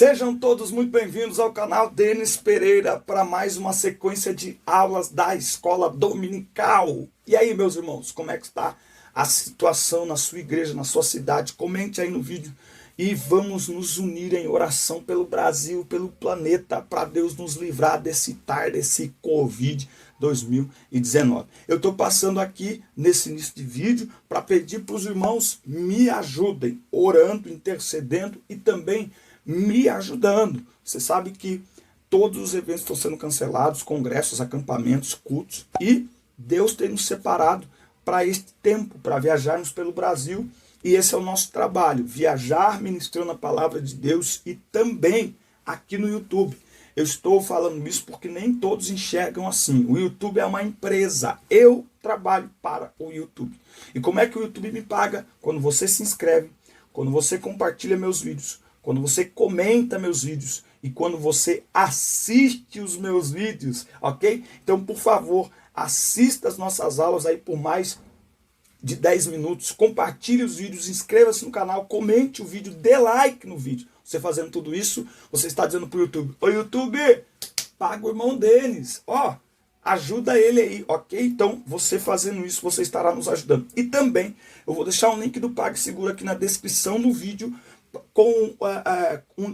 Sejam todos muito bem-vindos ao canal Denis Pereira para mais uma sequência de aulas da Escola Dominical. E aí, meus irmãos, como é que está a situação na sua igreja, na sua cidade? Comente aí no vídeo e vamos nos unir em oração pelo Brasil, pelo planeta, para Deus nos livrar desse Covid 2019. Eu estou passando aqui nesse início de vídeo para pedir para os irmãos me ajudem, orando, intercedendo e também me ajudando. Você sabe que todos os eventos estão sendo cancelados, congressos, acampamentos, cultos, e Deus tem nos separado para este tempo, para viajarmos pelo Brasil, e esse é o nosso trabalho, viajar ministrando a palavra de Deus e também aqui no YouTube. Eu estou falando isso porque nem todos enxergam assim. O YouTube é uma empresa, eu trabalho para o YouTube. E como é que o YouTube me paga? Quando você se inscreve, quando você compartilha meus vídeos, quando você comenta meus vídeos e quando você assiste os meus vídeos, ok? Então, por favor, assista as nossas aulas aí por mais de 10 minutos, compartilhe os vídeos, inscreva-se no canal, comente o vídeo, dê like no vídeo. Você fazendo tudo isso, você está dizendo para o YouTube: ô YouTube, paga o irmão Denis, ó, ajuda ele aí, ok? Então, você fazendo isso, você estará nos ajudando. E também, eu vou deixar um link do PagSeguro aqui na descrição do vídeo.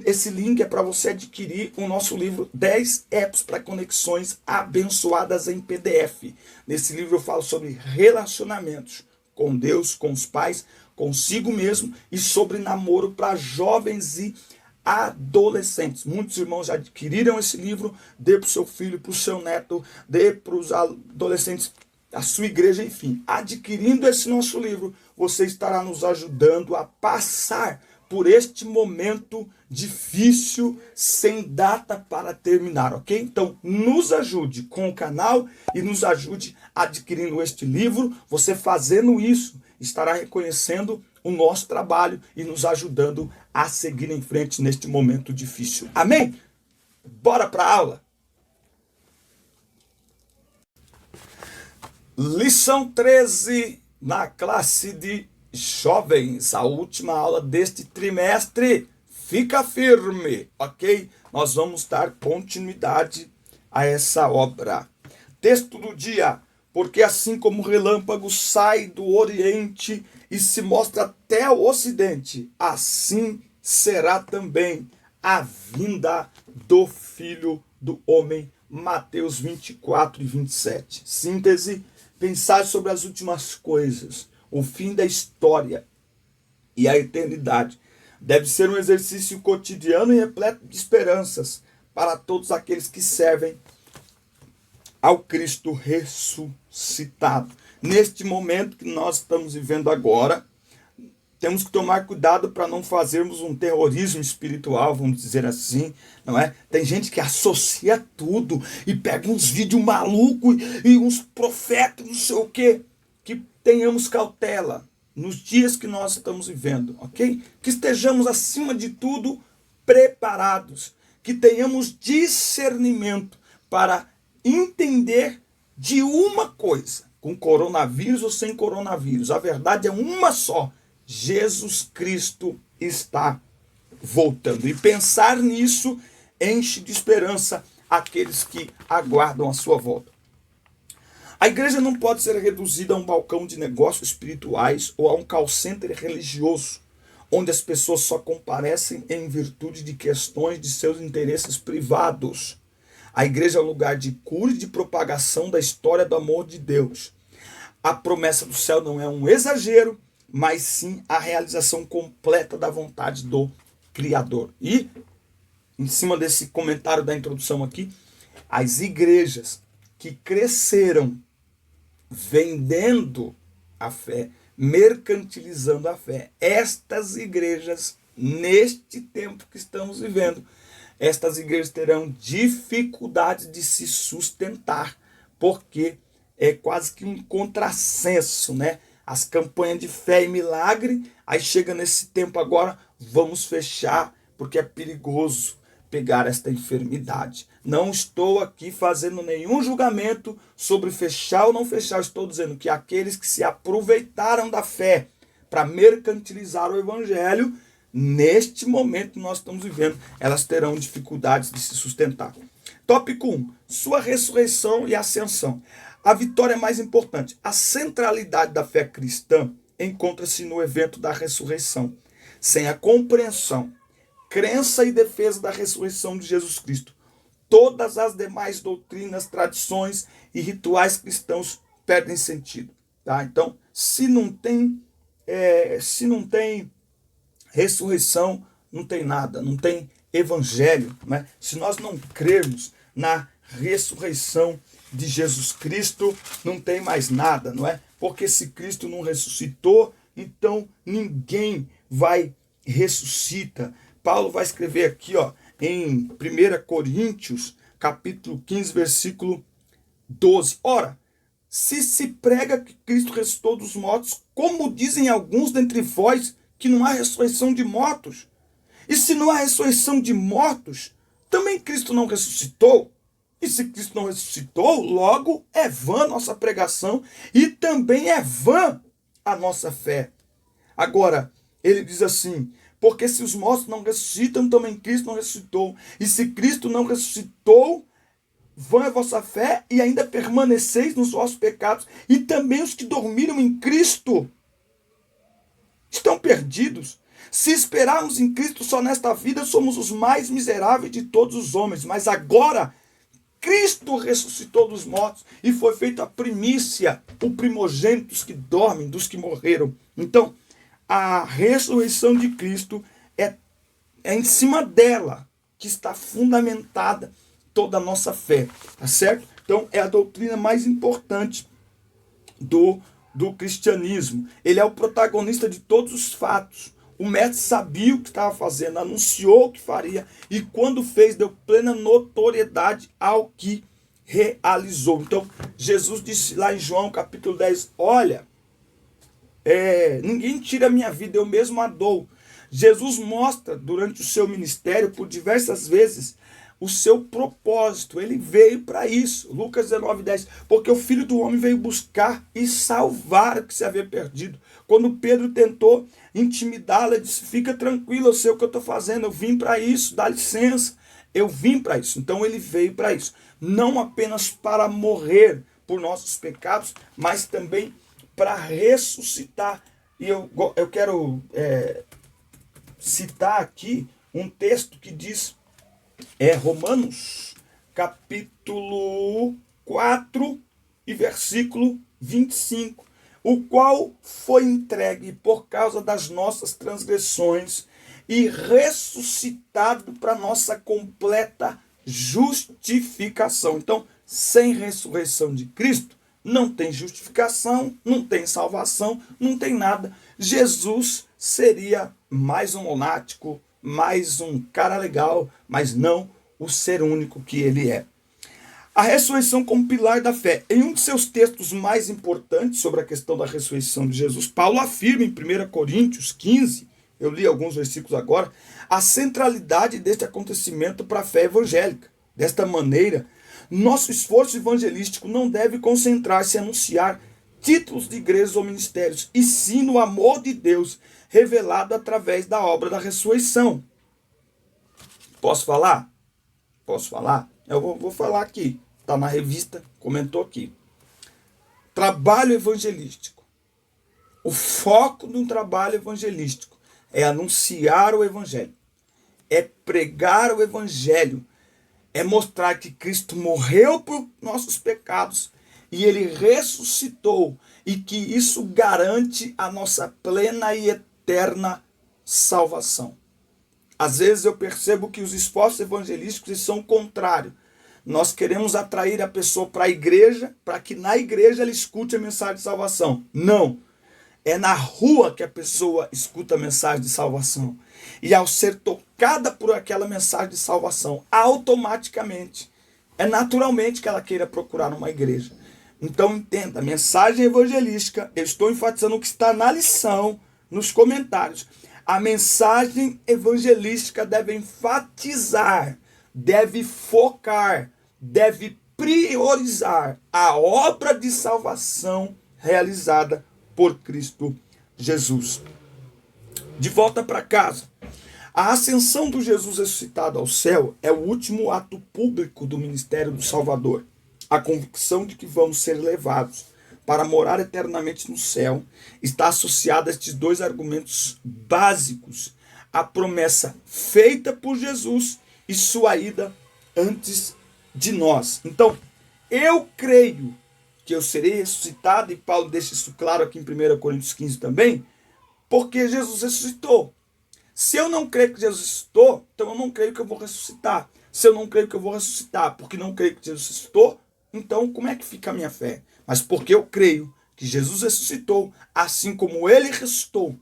Esse link é para você adquirir o nosso livro 10 apps para conexões abençoadas em PDF. Nesse livro eu falo sobre relacionamentos com Deus, com os pais, consigo mesmo e sobre namoro para jovens e adolescentes. Muitos irmãos já adquiriram esse livro. Dê para o seu filho, para o seu neto, dê para os adolescentes, a sua igreja, enfim. Adquirindo esse nosso livro, você estará nos ajudando a passar por este momento difícil, sem data para terminar, ok? Então, nos ajude com o canal e nos ajude adquirindo este livro. Você fazendo isso, estará reconhecendo o nosso trabalho e nos ajudando a seguir em frente neste momento difícil. Amém? Bora para a aula! Lição 13 na classe de jovens, a última aula deste trimestre. Fica firme, ok? Nós vamos dar continuidade a essa obra. Texto do dia: porque assim como o relâmpago sai do oriente e se mostra até o ocidente, assim será também a vinda do Filho do Homem. Mateus 24 e 27. Síntese: pensar sobre as últimas coisas, o fim da história e a eternidade deve ser um exercício cotidiano e repleto de esperanças para todos aqueles que servem ao Cristo ressuscitado. Neste momento que nós estamos vivendo agora, temos que tomar cuidado para não fazermos um terrorismo espiritual, vamos dizer assim, não é? Tem gente que associa tudo e pega uns vídeos malucos e uns profetas, não sei o quê. Que tenhamos cautela nos dias que nós estamos vivendo, ok? Que estejamos, acima de tudo, preparados. Que tenhamos discernimento para entender de uma coisa, com coronavírus ou sem coronavírus. A verdade é uma só: Jesus Cristo está voltando. E pensar nisso enche de esperança aqueles que aguardam a sua volta. A igreja não pode ser reduzida a um balcão de negócios espirituais ou a um call center religioso, onde as pessoas só comparecem em virtude de questões de seus interesses privados. A igreja é um lugar de cura e de propagação da história do amor de Deus. A promessa do céu não é um exagero, mas sim a realização completa da vontade do Criador. E, em cima desse comentário da introdução aqui, as igrejas que cresceram vendendo a fé, mercantilizando a fé, estas igrejas, neste tempo que estamos vivendo, estas igrejas terão dificuldade de se sustentar, porque é quase que um contrassenso, né? As campanhas de fé e milagre, aí chega nesse tempo agora, vamos fechar, porque é perigoso pegar esta enfermidade. Não estou aqui fazendo nenhum julgamento sobre fechar ou não fechar. Estou dizendo que aqueles que se aproveitaram da fé para mercantilizar o evangelho neste momento que nós estamos vivendo, elas terão dificuldades de se sustentar. Tópico 1. Sua ressurreição e ascensão. A vitória é mais importante. A centralidade da fé cristã encontra-se no evento da ressurreição. Sem a compreensão, crença e defesa da ressurreição de Jesus Cristo, todas as demais doutrinas, tradições e rituais cristãos perdem sentido. Tá? Então, se não tem ressurreição, não tem nada, não tem evangelho. Né? Se nós não crermos na ressurreição de Jesus Cristo, não tem mais nada, não é? Porque se Cristo não ressuscitou, então ninguém vai ressuscita. Paulo vai escrever aqui, ó, em 1 Coríntios, capítulo 15, versículo 12. Ora, se prega que Cristo ressuscitou dos mortos, como dizem alguns dentre vós que não há ressurreição de mortos? E se não há ressurreição de mortos, também Cristo não ressuscitou? E se Cristo não ressuscitou, logo é vã nossa pregação e também é vã a nossa fé. Agora, ele diz assim, porque se os mortos não ressuscitam, também Cristo não ressuscitou. E se Cristo não ressuscitou, vã é vossa fé e ainda permaneceis nos vossos pecados. E também os que dormiram em Cristo estão perdidos. Se esperarmos em Cristo só nesta vida, somos os mais miseráveis de todos os homens. Mas agora, Cristo ressuscitou dos mortos e foi feita a primícia, o primogênito dos que dormem, dos que morreram. Então, a ressurreição de Cristo é em cima dela que está fundamentada toda a nossa fé, tá certo? Então, é a doutrina mais importante do cristianismo. Ele é o protagonista de todos os fatos. O mestre sabia o que estava fazendo, anunciou o que faria e quando fez, deu plena notoriedade ao que realizou. Então, Jesus disse lá em João capítulo 10, olha, ninguém tira a minha vida, eu mesmo a dou. Jesus mostra durante o seu ministério, por diversas vezes, o seu propósito. Ele veio para isso. Lucas 19:10. Porque o Filho do Homem veio buscar e salvar o que se havia perdido. Quando Pedro tentou intimidá-lo, ele disse, fica tranquilo, eu sei o que eu estou fazendo, eu vim para isso, dá licença. Eu vim para isso. Então ele veio para isso. Não apenas para morrer por nossos pecados, mas também para ressuscitar. E eu quero citar aqui um texto que diz, Romanos, capítulo 4 e versículo 25, o qual foi entregue por causa das nossas transgressões e ressuscitado para nossa completa justificação. Então, sem ressurreição de Cristo, não tem justificação, não tem salvação, não tem nada. Jesus seria mais um lunático, mais um cara legal, mas não o ser único que ele é. A ressurreição como pilar da fé. Em um de seus textos mais importantes sobre a questão da ressurreição de Jesus, Paulo afirma em 1 Coríntios 15, eu li alguns versículos agora, a centralidade deste acontecimento para a fé evangélica. Desta maneira, nosso esforço evangelístico não deve concentrar-se em anunciar títulos de igrejas ou ministérios, e sim no amor de Deus revelado através da obra da ressurreição. Posso falar? Posso falar? Eu vou falar aqui. Está na revista, comentou aqui. Trabalho evangelístico. O foco de um trabalho evangelístico é anunciar o evangelho. É pregar o evangelho. É mostrar que Cristo morreu por nossos pecados e ele ressuscitou. E que isso garante a nossa plena e eterna salvação. Às vezes eu percebo que os esforços evangelísticos são o contrário. Nós queremos atrair a pessoa para a igreja, para que na igreja ela escute a mensagem de salvação. Não. É na rua que a pessoa escuta a mensagem de salvação. E ao ser tocada por aquela mensagem de salvação, automaticamente, naturalmente que ela queira procurar uma igreja. Então entenda, a mensagem evangelística, eu estou enfatizando o que está na lição, nos comentários. A mensagem evangelística deve enfatizar, deve focar, deve priorizar a obra de salvação realizada por Cristo Jesus. De volta para casa, A ascensão do Jesus ressuscitado ao céu é o último ato público do ministério do Salvador. A convicção de que vamos ser levados para morar eternamente no céu está associada a estes dois argumentos básicos: a promessa feita por Jesus e sua ida antes de nós. Então, eu creio que eu serei ressuscitado, e Paulo deixa isso claro aqui em 1 Coríntios 15 também, porque Jesus ressuscitou. Se eu não creio que Jesus ressuscitou, então eu não creio que eu vou ressuscitar. Se eu não creio que eu vou ressuscitar porque não creio que Jesus ressuscitou, então como é que fica a minha fé? Mas porque eu creio que Jesus ressuscitou, assim como ele ressuscitou,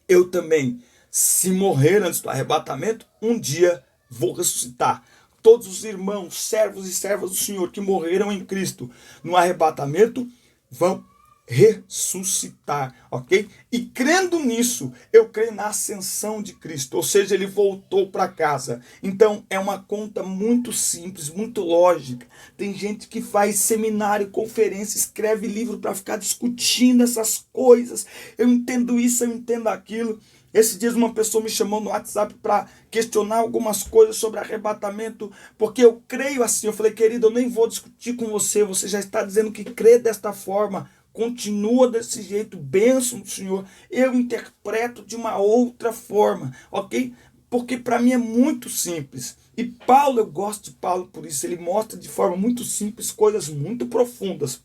eu também, se morrer antes do arrebatamento, um dia vou ressuscitar. Todos os irmãos, servos e servas do Senhor que morreram em Cristo no arrebatamento vão ressuscitar, ok? E crendo nisso, eu creio na ascensão de Cristo, ou seja, ele voltou para casa. Então é uma conta muito simples, muito lógica. Tem gente que faz seminário, conferência, escreve livro para ficar discutindo essas coisas. Eu entendo isso, eu entendo aquilo. Esses dias uma pessoa me chamou no WhatsApp para questionar algumas coisas sobre arrebatamento, porque eu creio assim. Eu falei, querido, eu nem vou discutir com você, você já está dizendo que crê desta forma. Continua desse jeito, bênção do Senhor. Eu interpreto de uma outra forma, ok? Porque para mim é muito simples. E Paulo, eu gosto de Paulo por isso. Ele mostra de forma muito simples coisas muito profundas.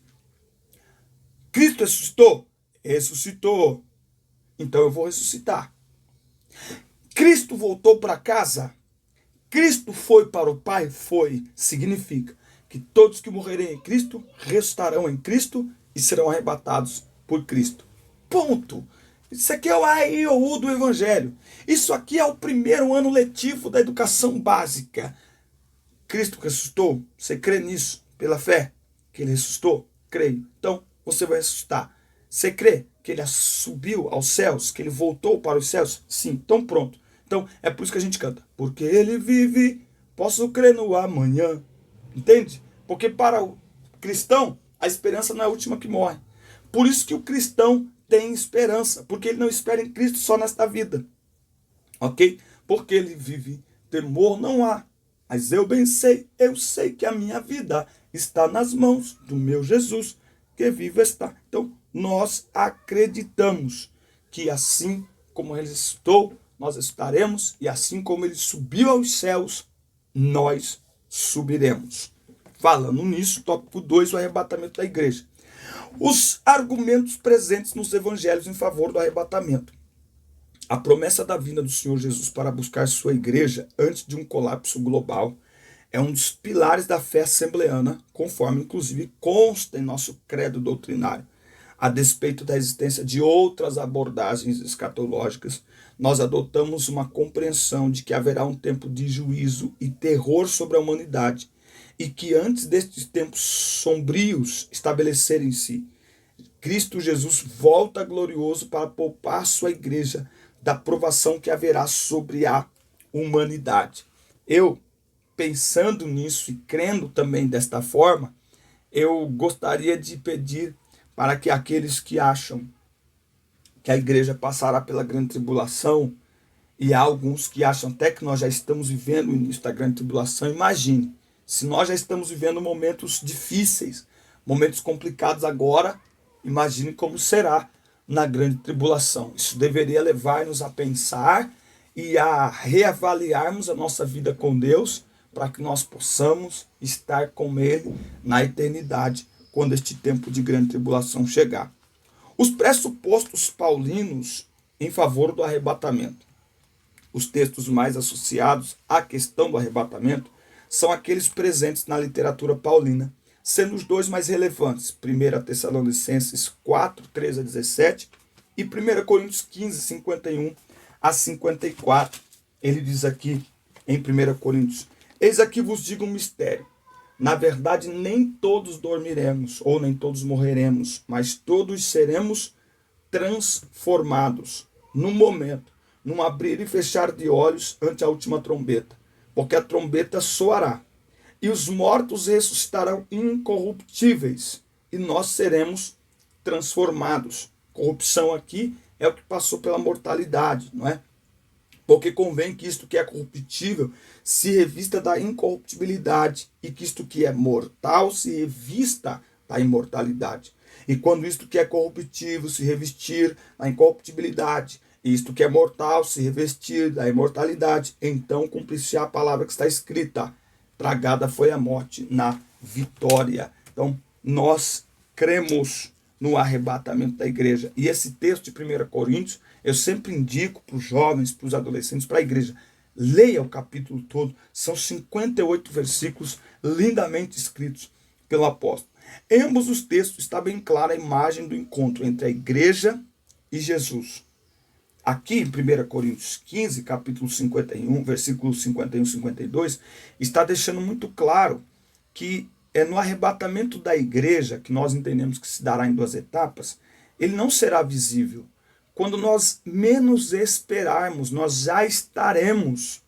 Cristo ressuscitou? Ressuscitou. Então eu vou ressuscitar. Cristo voltou para casa? Cristo foi para o Pai? Foi. Significa que todos que morrerem em Cristo ressuscitarão em Cristo e serão arrebatados por Cristo. Ponto. Isso aqui é o AIOU do Evangelho. Isso aqui é o primeiro ano letivo da educação básica. Cristo ressuscitou? Você crê nisso pela fé? Que ele ressuscitou? Creio. Então, você vai ressuscitar. Você crê que ele subiu aos céus? Que ele voltou para os céus? Sim. Então, pronto. Então, é por isso que a gente canta. Porque ele vive, posso crer no amanhã. Entende? Porque para o cristão, a esperança não é a última que morre. Por isso que o cristão tem esperança. Porque ele não espera em Cristo só nesta vida. Ok? Porque ele vive, temor não há. Mas eu sei que a minha vida está nas mãos do meu Jesus, que vivo está. Então, nós acreditamos que assim como ele ressuscitou, nós estaremos. E assim como ele subiu aos céus, nós subiremos. Falando nisso, tópico 2, o arrebatamento da igreja. Os argumentos presentes nos evangelhos em favor do arrebatamento. A promessa da vinda do Senhor Jesus para buscar sua igreja antes de um colapso global é um dos pilares da fé assembleana, conforme inclusive consta em nosso credo doutrinário. A despeito da existência de outras abordagens escatológicas, nós adotamos uma compreensão de que haverá um tempo de juízo e terror sobre a humanidade, e que antes destes tempos sombrios estabelecerem-se, Cristo Jesus volta glorioso para poupar sua igreja da provação que haverá sobre a humanidade. Eu, pensando nisso e crendo também desta forma, eu gostaria de pedir para que aqueles que acham que a igreja passará pela grande tribulação, e há alguns que acham até que nós já estamos vivendo o início da grande tribulação, imagine, se nós já estamos vivendo momentos difíceis, momentos complicados agora, imagine como será na grande tribulação. Isso deveria levar-nos a pensar e a reavaliarmos a nossa vida com Deus, para que nós possamos estar com Ele na eternidade, quando este tempo de grande tribulação chegar. Os pressupostos paulinos em favor do arrebatamento. Os textos mais associados à questão do arrebatamento são aqueles presentes na literatura paulina, sendo os dois mais relevantes, 1 Tessalonicenses 4, 13 a 17 e 1 Coríntios 15, 51 a 54. Ele diz aqui em 1 Coríntios: eis aqui vos digo um mistério. Na verdade, nem todos dormiremos, ou nem todos morreremos, mas todos seremos transformados, num momento, num abrir e fechar de olhos ante a última trombeta. Porque a trombeta soará, e os mortos ressuscitarão incorruptíveis, e nós seremos transformados. Corrupção aqui é o que passou pela mortalidade, não é? Porque convém que isto que é corruptível se revista da incorruptibilidade, e que isto que é mortal se revista da imortalidade. E quando isto que é corruptível se revestir da incorruptibilidade, e isto que é mortal se revestir da imortalidade, então cumprir-se a palavra que está escrita: tragada foi a morte na vitória. Então, nós cremos no arrebatamento da igreja. E esse texto de 1 Coríntios, eu sempre indico para os jovens, para os adolescentes, para a igreja: leia o capítulo todo. São 58 versículos lindamente escritos pelo apóstolo. Em ambos os textos está bem clara a imagem do encontro entre a igreja e Jesus. Aqui em 1 Coríntios 15, capítulo 51, versículos 51 e 52, está deixando muito claro que é no arrebatamento da igreja, que nós entendemos que se dará em 2 etapas, ele não será visível. Quando nós menos esperarmos, nós já estaremos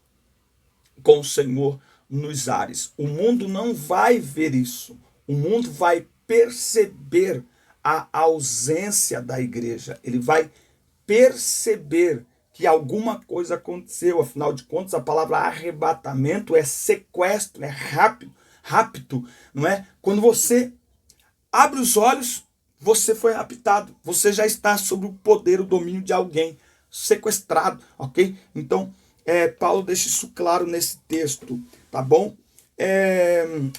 com o Senhor nos ares. O mundo não vai ver isso. O mundo vai perceber a ausência da igreja. Ele vai perceber que alguma coisa aconteceu. Afinal de contas, a palavra arrebatamento é sequestro, é rapto, não é? Quando você abre os olhos, você foi raptado. Você já está sob o poder, o domínio de alguém, sequestrado, ok? Então, Paulo deixa isso claro nesse texto, tá bom?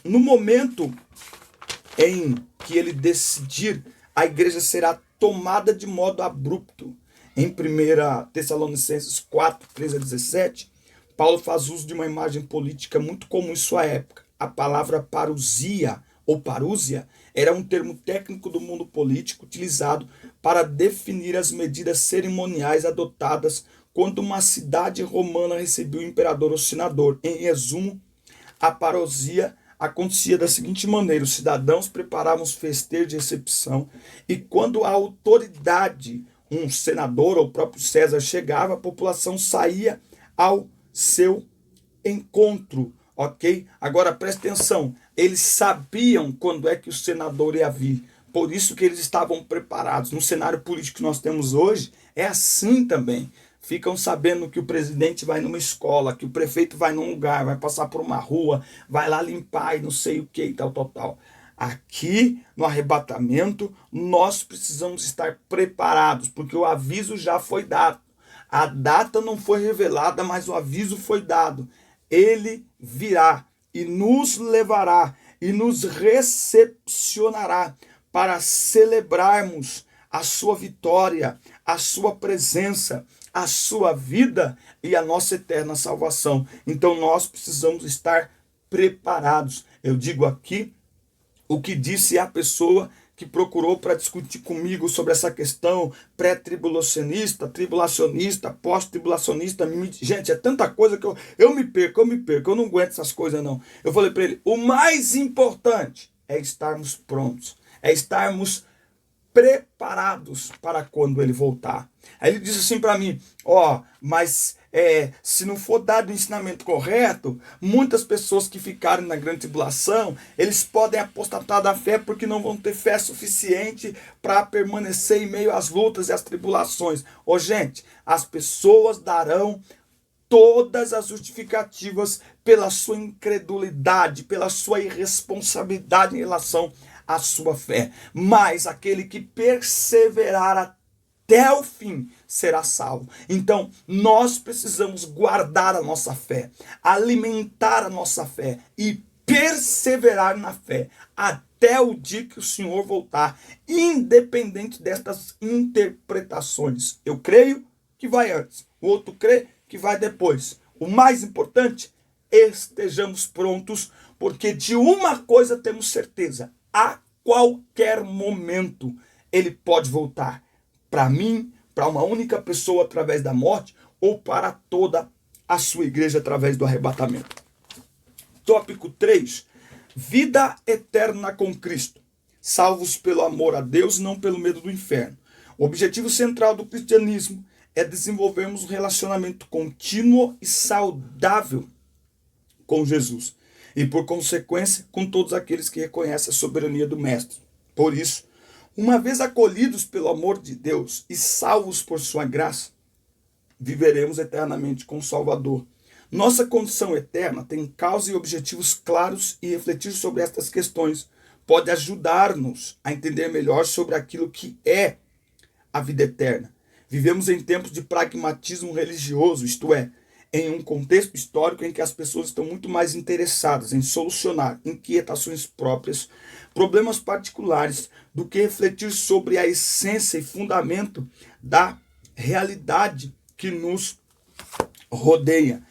No momento em que ele decidir, a igreja será tomada de modo abrupto. Em 1 Tessalonicenses 4, 13 a 17, Paulo faz uso de uma imagem política muito comum em sua época. A palavra parousia, ou parúzia, era um termo técnico do mundo político utilizado para definir as medidas cerimoniais adotadas quando uma cidade romana recebia o imperador ou senador. Em resumo, a parousia acontecia da seguinte maneira: os cidadãos preparavam os festejos de recepção, e quando a autoridade, um senador ou o próprio César, chegava, a população saía ao seu encontro, ok? Agora preste atenção, eles sabiam quando é que o senador ia vir, por isso que eles estavam preparados. No cenário político que nós temos hoje, é assim também. Ficam sabendo que o presidente vai numa escola, que o prefeito vai num lugar, vai passar por uma rua, vai lá limpar e não sei o que e tal. Aqui, no arrebatamento, nós precisamos estar preparados, porque o aviso já foi dado. A data não foi revelada, mas o aviso foi dado. Ele virá e nos levará e nos recepcionará para celebrarmos a sua vitória, a sua presença, a sua vida e a nossa eterna salvação. Então nós precisamos estar preparados. Eu digo aqui o que disse a pessoa que procurou para discutir comigo sobre essa questão pré-tribulacionista, tribulacionista, pós-tribulacionista. Gente, é tanta coisa que eu me perco, eu não aguento essas coisas não. Eu falei para ele: o mais importante é estarmos prontos, é estarmos preparados para quando ele voltar. Aí ele disse assim para mim: mas se não for dado o ensinamento correto, muitas pessoas que ficarem na grande tribulação, eles podem apostatar da fé porque não vão ter fé suficiente para permanecer em meio às lutas e às tribulações. Gente, as pessoas darão todas as justificativas pela sua incredulidade, pela sua irresponsabilidade em relação à sua fé. Mas aquele que perseverar até o fim será salvo. Então, nós precisamos guardar a nossa fé, alimentar a nossa fé e perseverar na fé até o dia que o Senhor voltar, independente destas interpretações. Eu creio que vai antes, o outro crê que vai depois. O mais importante, estejamos prontos, porque de uma coisa temos certeza: a qualquer momento ele pode voltar. Para mim, para uma única pessoa através da morte, ou para toda a sua igreja através do arrebatamento. Tópico 3. Vida eterna com Cristo. Salvos pelo amor a Deus, não pelo medo do inferno. O objetivo central do cristianismo é desenvolvermos um relacionamento contínuo e saudável com Jesus. E, por consequência, com todos aqueles que reconhecem a soberania do Mestre. Por isso, uma vez acolhidos pelo amor de Deus e salvos por sua graça, viveremos eternamente com o Salvador. Nossa condição eterna tem causa e objetivos claros, e refletir sobre estas questões pode ajudar-nos a entender melhor sobre aquilo que é a vida eterna. Vivemos em tempos de pragmatismo religioso, isto é, em um contexto histórico em que as pessoas estão muito mais interessadas em solucionar inquietações próprias, problemas particulares, do que refletir sobre a essência e fundamento da realidade que nos rodeia.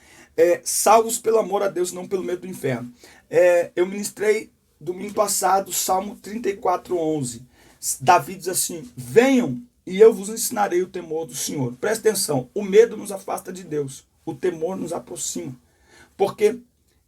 Salvos pelo amor a Deus, não pelo medo do inferno. Eu ministrei domingo passado Salmo 34:11. Davi diz assim: venham e eu vos ensinarei o temor do Senhor. Presta atenção, o medo nos afasta de Deus, o temor nos aproxima. Porque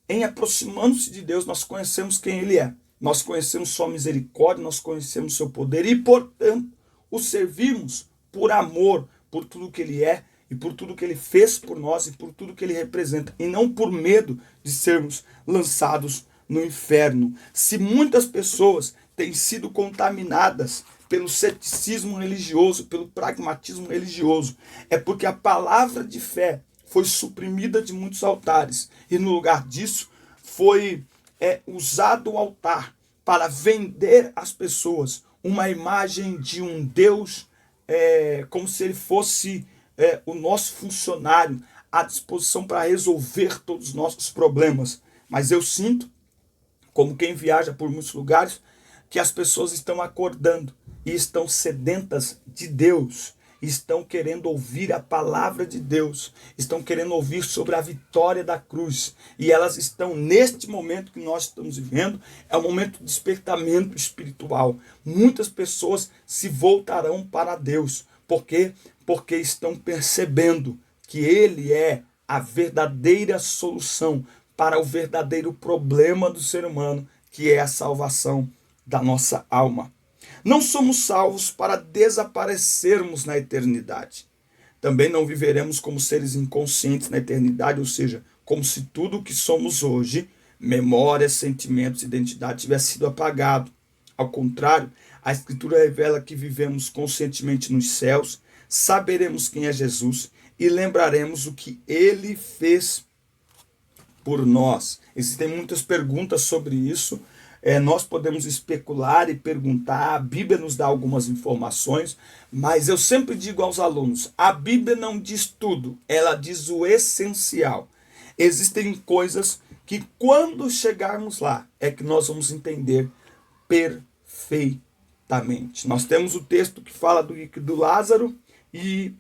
em aproximando-se de Deus, nós conhecemos quem Ele é. Nós conhecemos sua misericórdia, nós conhecemos seu poder e, portanto, o servimos por amor, por tudo que Ele é e por tudo que Ele fez por nós e por tudo que Ele representa, e não por medo de sermos lançados no inferno. Se muitas pessoas têm sido contaminadas pelo ceticismo religioso, pelo pragmatismo religioso, é porque a palavra de fé foi suprimida de muitos altares, e no lugar disso foi usado o altar para vender às pessoas uma imagem de um Deus como se ele fosse o nosso funcionário à disposição para resolver todos os nossos problemas. Mas eu sinto, como quem viaja por muitos lugares, que as pessoas estão acordando e estão sedentas de Deus, estão querendo ouvir a palavra de Deus, estão querendo ouvir sobre a vitória da cruz, e elas estão, neste momento que nós estamos vivendo, é um momento de despertamento espiritual. Muitas pessoas se voltarão para Deus. Por quê? Porque estão percebendo que Ele é a verdadeira solução para o verdadeiro problema do ser humano, que é a salvação da nossa alma. Não somos salvos para desaparecermos na eternidade. Também não viveremos como seres inconscientes na eternidade, ou seja, como se tudo o que somos hoje, memórias, sentimentos, identidade, tivesse sido apagado. Ao contrário, a Escritura revela que vivemos conscientemente nos céus, saberemos quem é Jesus e lembraremos o que Ele fez por nós. Existem muitas perguntas sobre isso. Nós podemos especular e perguntar, a Bíblia nos dá algumas informações, mas eu sempre digo aos alunos, a Bíblia não diz tudo, ela diz o essencial. Existem coisas que quando chegarmos lá, é que nós vamos entender perfeitamente. Nós temos o texto que fala do Lázaro, e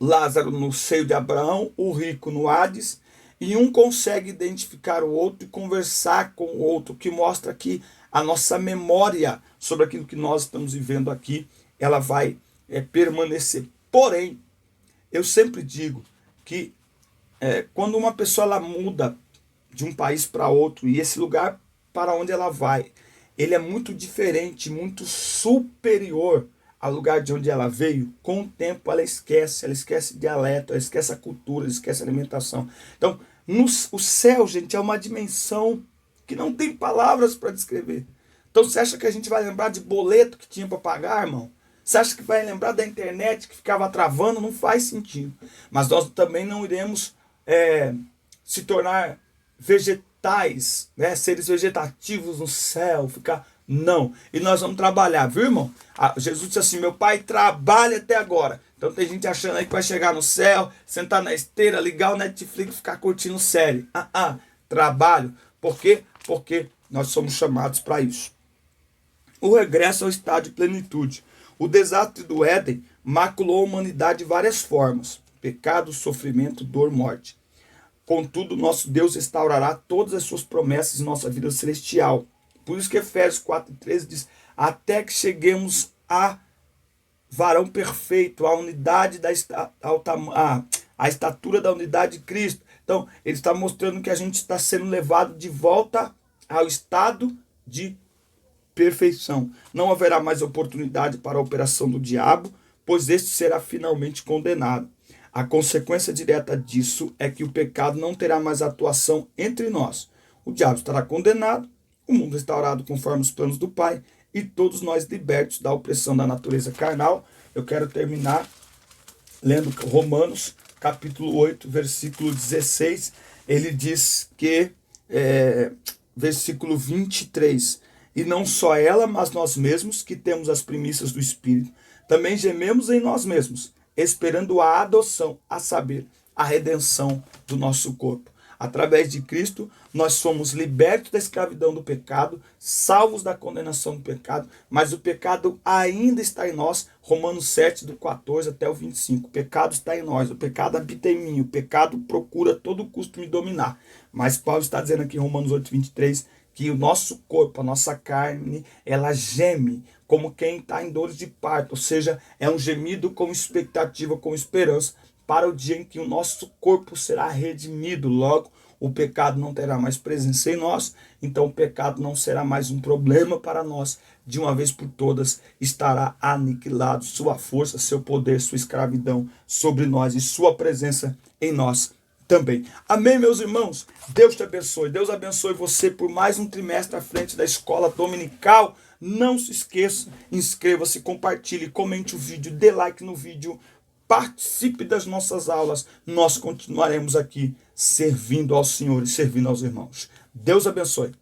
Lázaro no seio de Abraão, o rico no Hades, e um consegue identificar o outro e conversar com o outro, que mostra que a nossa memória sobre aquilo que nós estamos vivendo aqui, ela vai permanecer. Porém, eu sempre digo que quando uma pessoa ela muda de um país para outro, e esse lugar para onde ela vai, ele é muito diferente, muito superior ao lugar de onde ela veio, com o tempo ela esquece dialeto, ela esquece a cultura, ela esquece a alimentação. Então, o céu, gente, é uma dimensão que não tem palavras para descrever. Então, você acha que a gente vai lembrar de boleto que tinha para pagar, irmão? Você acha que vai lembrar da internet que ficava travando? Não faz sentido. Mas nós também não iremos se tornar vegetais, né? Seres vegetativos no céu, Não. E nós vamos trabalhar, viu, irmão? Jesus disse assim, meu pai trabalha até agora. Então tem gente achando aí que vai chegar no céu, sentar na esteira, ligar o Netflix e ficar curtindo série. Trabalho. Por quê? Porque nós somos chamados para isso. O regresso ao estado de plenitude. O desastre do Éden maculou a humanidade de várias formas. Pecado, sofrimento, dor, morte. Contudo, nosso Deus restaurará todas as suas promessas em nossa vida celestial. Por isso que Efésios 4:13 diz, até que cheguemos a varão perfeito, a unidade a estatura da unidade de Cristo. Então, ele está mostrando que a gente está sendo levado de volta ao estado de perfeição. Não haverá mais oportunidade para a operação do diabo, pois este será finalmente condenado. A consequência direta disso é que o pecado não terá mais atuação entre nós. O diabo estará condenado, o mundo restaurado conforme os planos do Pai, e todos nós libertos da opressão da natureza carnal. Eu quero terminar lendo Romanos, capítulo 8, versículo 16, ele diz que, versículo 23, e não só ela, mas nós mesmos, que temos as primícias do Espírito, também gememos em nós mesmos, esperando a adoção, a saber, a redenção do nosso corpo. Através de Cristo, nós somos libertos da escravidão do pecado, salvos da condenação do pecado, mas o pecado ainda está em nós. Romanos 7, do 14 até o 25. O pecado está em nós, o pecado habita em mim, o pecado procura a todo custo me dominar. Mas Paulo está dizendo aqui em Romanos 8, 23, que o nosso corpo, a nossa carne, ela geme como quem está em dores de parto, ou seja, é um gemido com expectativa, com esperança, para o dia em que o nosso corpo será redimido. Logo, o pecado não terá mais presença em nós, então o pecado não será mais um problema para nós. De uma vez por todas, estará aniquilado sua força, seu poder, sua escravidão sobre nós e sua presença em nós também. Amém, meus irmãos? Deus te abençoe. Deus abençoe você por mais um trimestre à frente da escola dominical. Não se esqueça, inscreva-se, compartilhe, comente o vídeo, dê like no vídeo, participe das nossas aulas. Nós continuaremos aqui servindo ao Senhor e servindo aos irmãos. Deus abençoe.